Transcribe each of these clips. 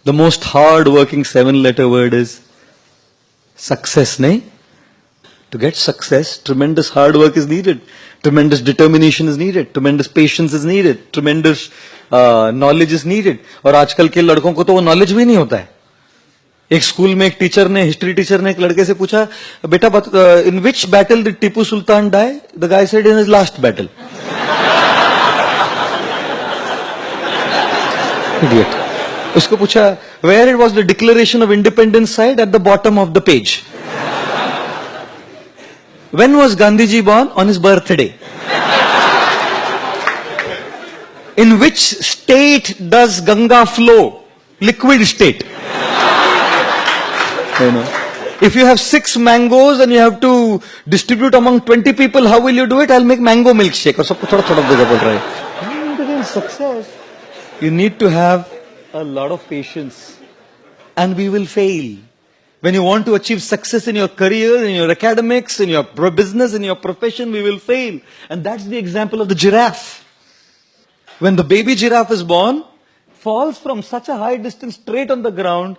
The most hard-working 7-letter word is success, nahi? To get success, tremendous hard work is needed. Tremendous determination is needed. Tremendous patience is needed. Tremendous knowledge is needed. और आजकल के लड़कों को तो वो knowledge भी नहीं होता है. एक स्कूल में एक टीचर ने, हिस्ट्री टीचर ने एक लड़के से पूछा, बेटा in which battle did Tipu Sultan die? The guy said in his last battle. Idiot. उसको पूछा, where it was the declaration of independence side? At the bottom of the page. When was Gandhiji born? On his birthday. In which state does Ganga flow? Liquid state. You know, if you have 6 mangoes and you have to distribute among 20 people, how will you do it? I'll make mango milkshake. और सबको थोड़ा थोड़ा देगा बोल रहा है. Success. You need to have a lot of patience, and we will fail. When you want to achieve success in your career, in your academics, in your business, in your profession, we will fail. And that's the example of the giraffe. When the baby giraffe is born, falls from such a high distance straight on the ground,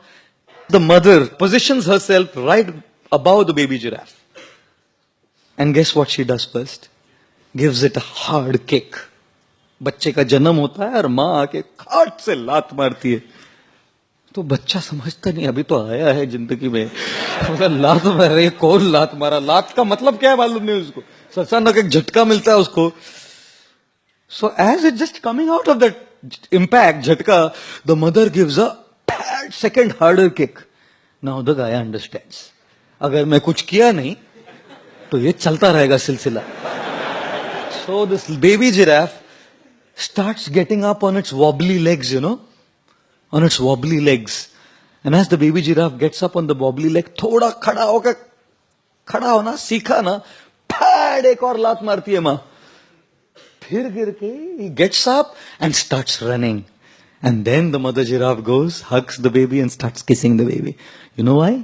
the mother positions herself right above the baby giraffe. And guess what she does first? Gives it a hard kick. बच्चे का जन्म होता है और माँ आके खाट से लात मारती है. तो बच्चा समझता नहीं, अभी तो आया है जिंदगी में, मतलब लात मार रही है. कौन लात मारा? लात का मतलब क्या है मालूम नहीं उसको. अचानक एक झटका मिलता है उसको. So as it just coming out of that impact, झटका, the mother gives a second harder kick. Now the guy understands, अगर मैं कुछ किया नहीं तो ये चलता रहेगा सिलसिला. So this baby giraffe starts getting up on its wobbly legs, you know, on its wobbly legs. And as the baby giraffe gets up on the wobbly leg, थोड़ा खड़ा होकर, खड़ा होना सीखा ना, फैड एक और लात मारती है माँ. फिर गिर के he gets up and starts running. And then the mother giraffe goes, hugs the baby and starts kissing the baby. You know why?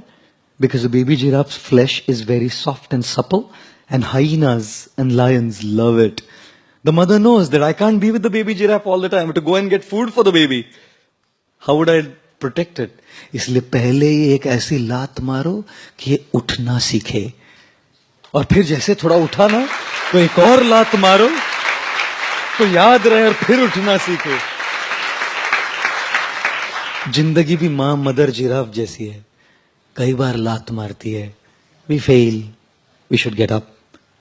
Because the baby giraffe's flesh is very soft and supple, and hyenas and lions love it. The mother knows that I can't be with the baby giraffe all the time. I have to go and get food for the baby. How would I protect it? इसलिए पहले ही एक ऐसी लात मारो कि ये उठना सीखे, और फिर जैसे थोड़ा उठा ना तो एक और लात मारो तो याद रहे और फिर उठना सीखे. जिंदगी भी मां मदर जिराफ जैसी है, कई बार लात मारती है. We fail. We should get up,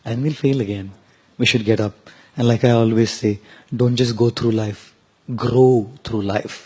and we'll fail again. We should get up. And like I always say, don't just go through life, grow through life.